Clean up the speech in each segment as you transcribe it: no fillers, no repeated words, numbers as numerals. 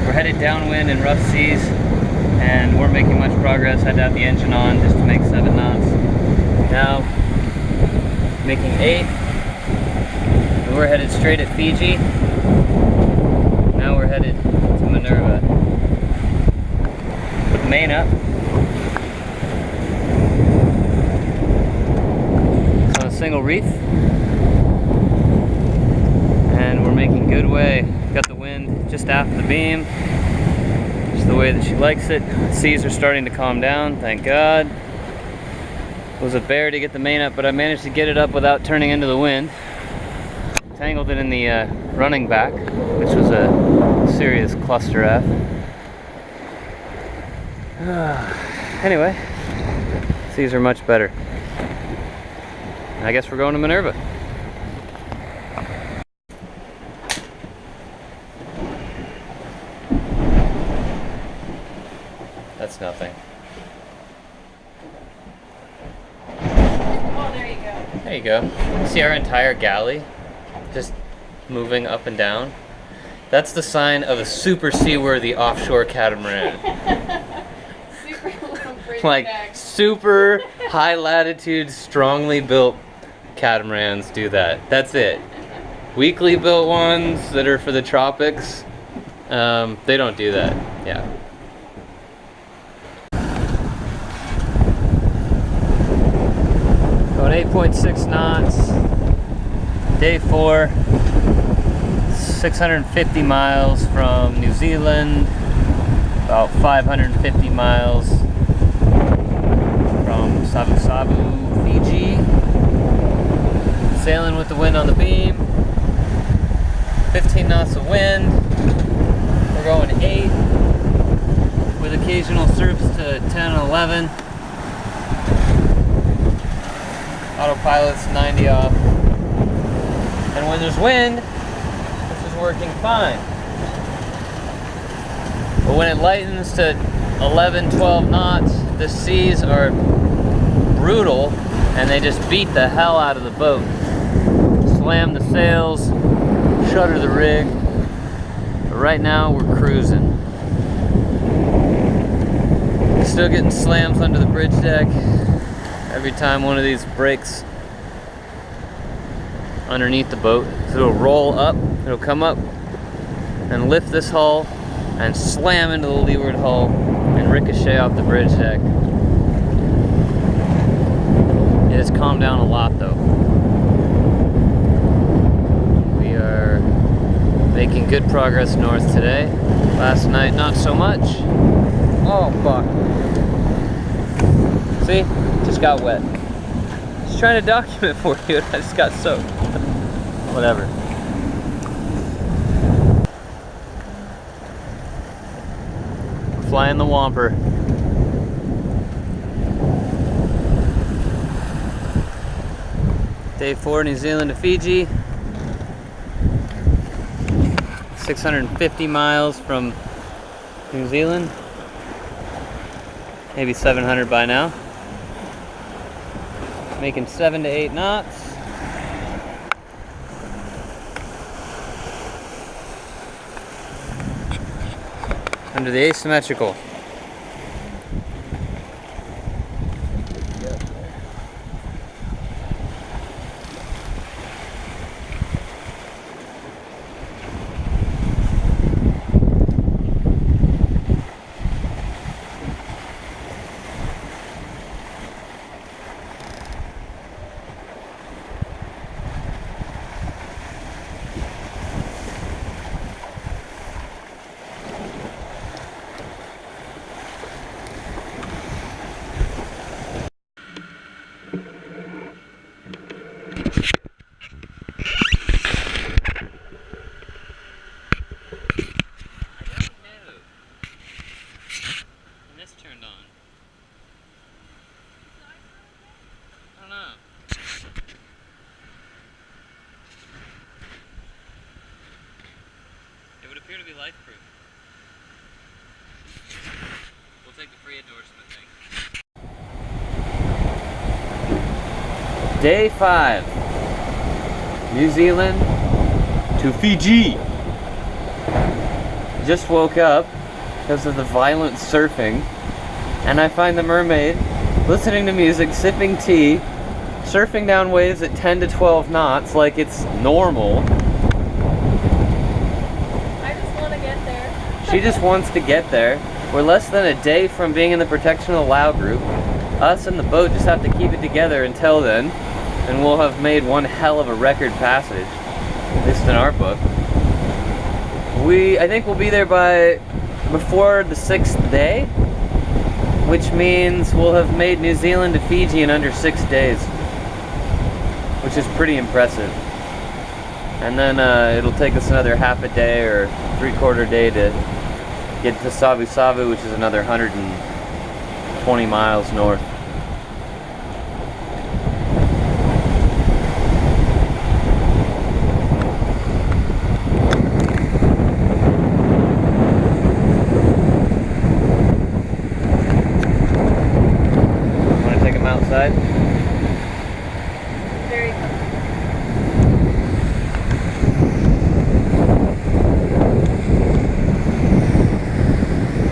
We're headed downwind in rough seas, and we're making much progress. Had to have the engine on just to make 7 knots. Now, making 8. And we're headed straight at Fiji. Now we're headed to Minerva. Put the main up. It's on a single reef. And we're making good way. Got the wind just aft the beam. Just the way that she likes it. Seas are starting to calm down, thank God. It was a bear to get the main up, but I managed to get it up without turning into the wind. Tangled it in the running back, which was a serious cluster F. Anyway, seas are much better. I guess we're going to Minerva. That's nothing. Oh, there you go. There you go. See our entire galley just moving up and down? That's the sign of a super seaworthy offshore catamaran. Super long bridge Like deck. super high latitude, strongly built catamarans do that. That's it. Weakly built ones that are for the tropics, they don't do that. Yeah. Going 8.6 knots. Day 4. 650 miles from New Zealand. About 550 miles from Sabu Sabu, Fiji. Sailing with the wind on the beam. 15 knots of wind. We're going 8 with occasional surfs to 10 and 11. Autopilot's 90 off. And when there's wind, this is working fine. But when it lightens to 11, 12 knots, the seas are brutal and they just beat the hell out of the boat. Slam the sails, shutter the rig. But right now we're cruising. Still getting slams under the bridge deck. Every time one of these breaks underneath the boat, so it'll roll up, it'll come up and lift this hull and slam into the leeward hull and ricochet off the bridge deck. It has calmed down a lot though. We are making good progress north today. Last night not so much. Oh fuck. See? Just got wet. Just trying to document for you. I just got soaked. Whatever. We're flying the Whomper. Day 4, New Zealand to Fiji. 650 miles from New Zealand. Maybe 700 by now. Making 7 to 8 knots. Under the asymmetrical. Appear to be life-proof. We'll take the free endorsement thing. Day 5. New Zealand to Fiji. just woke up because of the violent surfing, and I find the mermaid listening to music, sipping tea, surfing down waves at 10 to 12 knots like it's normal. I just want to get there. She just wants to get there. We're less than a day from being in the Protection Allow group. Us and the boat just have to keep it together until then, and we'll have made one hell of a record passage, at least in our book. I think we'll be there before the 6th day, which means we'll have made New Zealand to Fiji in under 6 days, which is pretty impressive. And then it'll take us another half a day or 3/4 day to get to Savu Savu, which is another 120 miles north. Want to take them outside? Very comfortable.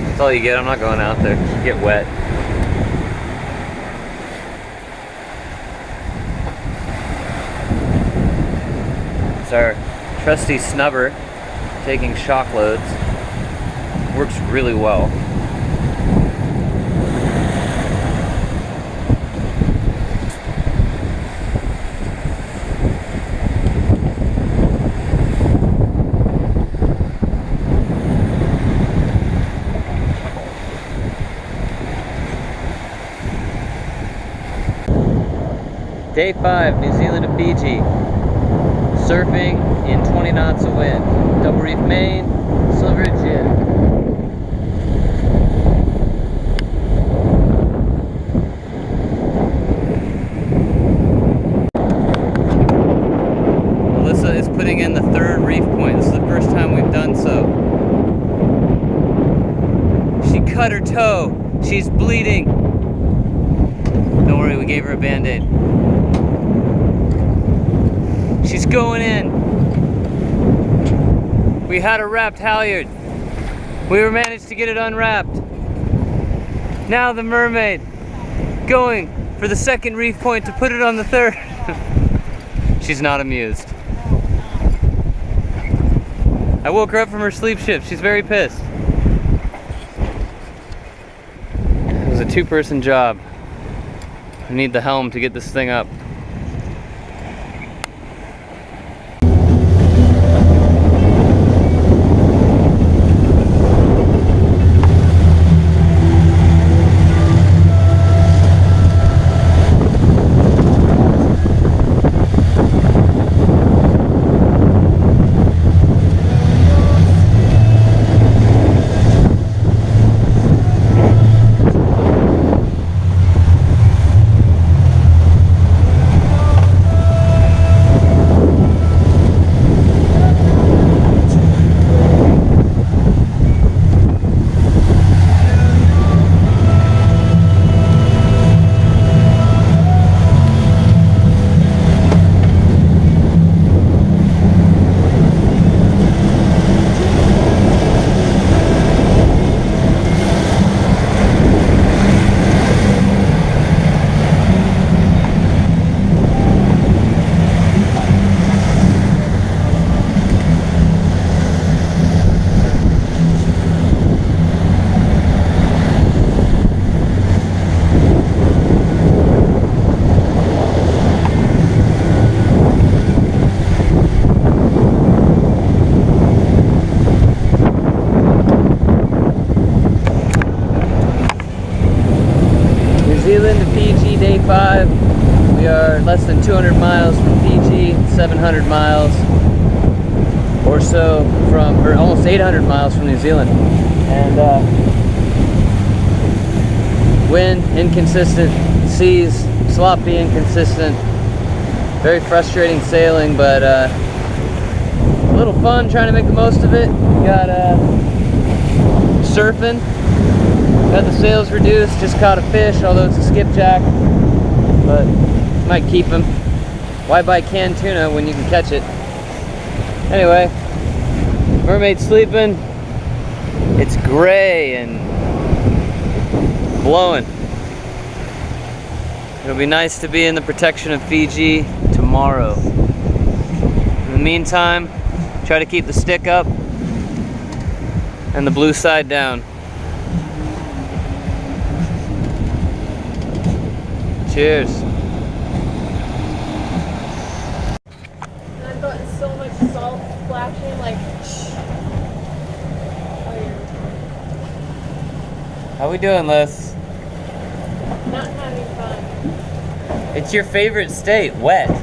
That's all you get. I'm not going out there. You get wet. It's our trusty snubber taking shock loads. Works really well. Day 5, New Zealand to Fiji. Surfing in 20 knots of wind. Double reef main, silver jib. Melissa is putting in the 3rd reef point. This is the first time we've done so. She cut her toe. She's bleeding. Don't worry, we gave her a band-aid. She's going in. We had a wrapped halyard. We managed to get it unwrapped. Now the mermaid going for the 2nd reef point to put it on the 3rd. She's not amused. I woke her up from her sleep shift. She's very pissed. It was a 2-person job. I need the helm to get this thing up. Zealand to Fiji, day 5. We are less than 200 miles from Fiji, 700 miles or so from, or almost 800 miles from New Zealand. And wind, inconsistent, seas, sloppy, inconsistent, very frustrating sailing, but a little fun trying to make the most of it. Got surfing. Got the sails reduced, just caught a fish, although it's a skipjack, but might keep him. Why buy canned tuna when you can catch it? Anyway, mermaid sleeping, It's gray and blowing. It'll be nice to be in the protection of Fiji tomorrow. In the meantime, try to keep the stick up and the blue side down. Cheers. I've gotten so much salt splashing, like. How we doing, Liz? Not having fun. It's your favorite state, wet. I'm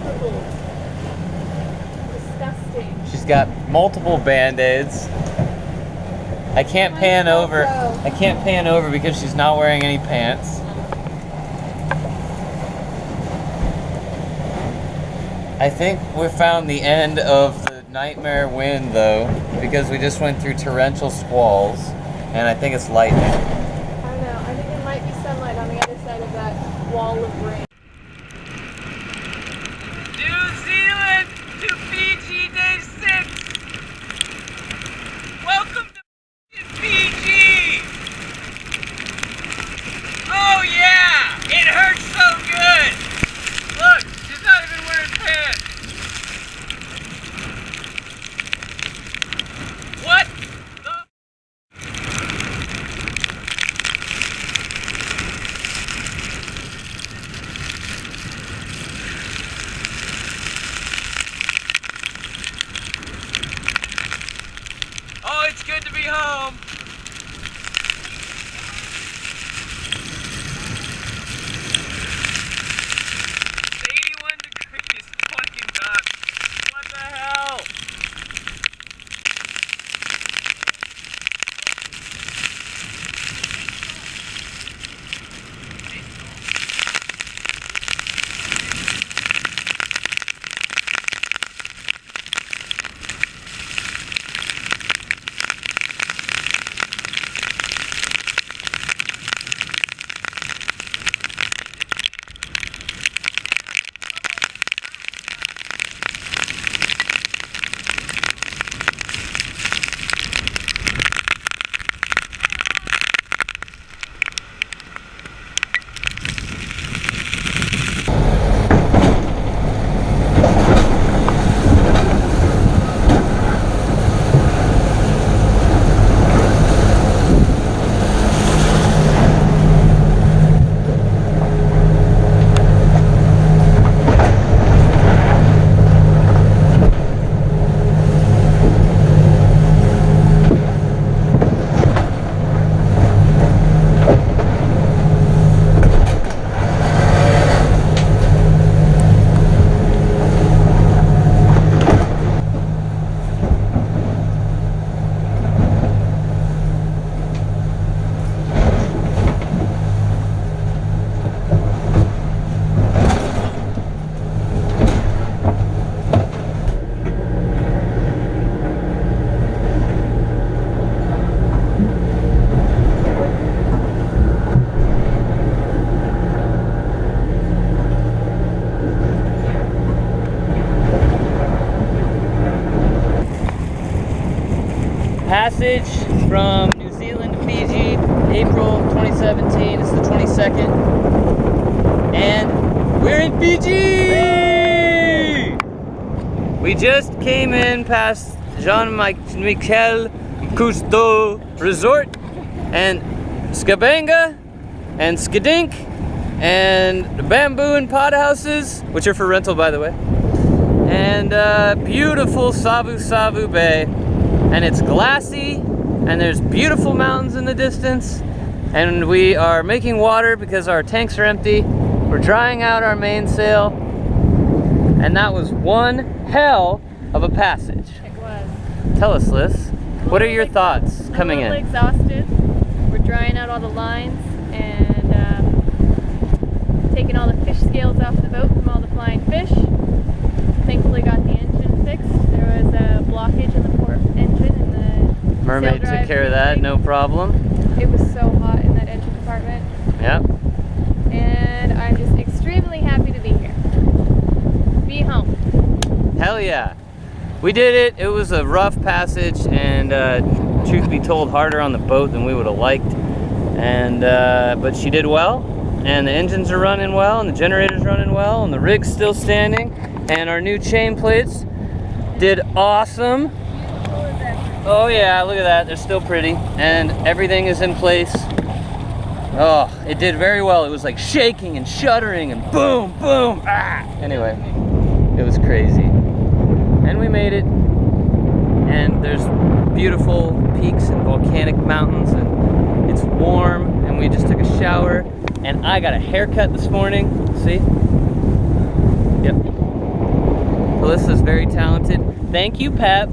shriveled. Disgusting. She's got multiple band-aids. I can't pan over. I can't pan over because she's not wearing any pants. I think we found the end of the nightmare wind though, because we just went through torrential squalls, and I think it's lightning. I don't know. I think it might be sunlight on the other side of that wall of rain. New Zealand to Fiji, day 6. Welcome to Fiji. Oh yeah, it hurts so good. Look, she's not even wearing pants. What the? Oh, it's good to be home. It's 81 degrees, fucking nuts. What the hell? Passage from New Zealand to Fiji, April 2017. It's the 22nd. And we're in Fiji! We just came in past Jean-Michel Cousteau Resort and Skabanga and Skadink and bamboo and pod houses, which are for rental by the way, and beautiful Savu Savu Bay. And it's glassy, and there's beautiful mountains in the distance, and we are making water because our tanks are empty. We're drying out our mainsail, and that was one hell of a passage. It was. Tell us, Liz, what are your thoughts coming in? A little exhausted. We're drying out all the lines and taking all the fish scales off the boat from all the flying fish. Thankfully got the engine fixed. There was a blockage in the port engine and the Mermaid took care of that, no problem. It was so hot in that engine compartment. Yep. And I'm just extremely happy to be here. Be home. Hell yeah. We did it. It was a rough passage, and truth be told, harder on the boat than we would have liked. And but she did well, and the engines are running well, and the generator's running well, and the rig's still standing, and our new chain plates did awesome. Oh yeah, look at that. They're still pretty, and everything is in place. Oh, it did very well. It was like shaking and shuddering and boom, boom, ah. Anyway, it was crazy. And we made it. And there's beautiful peaks and volcanic mountains, and it's warm, and we just took a shower, and I got a haircut this morning. See? Yep. Melissa's very talented. Thank you, Pep.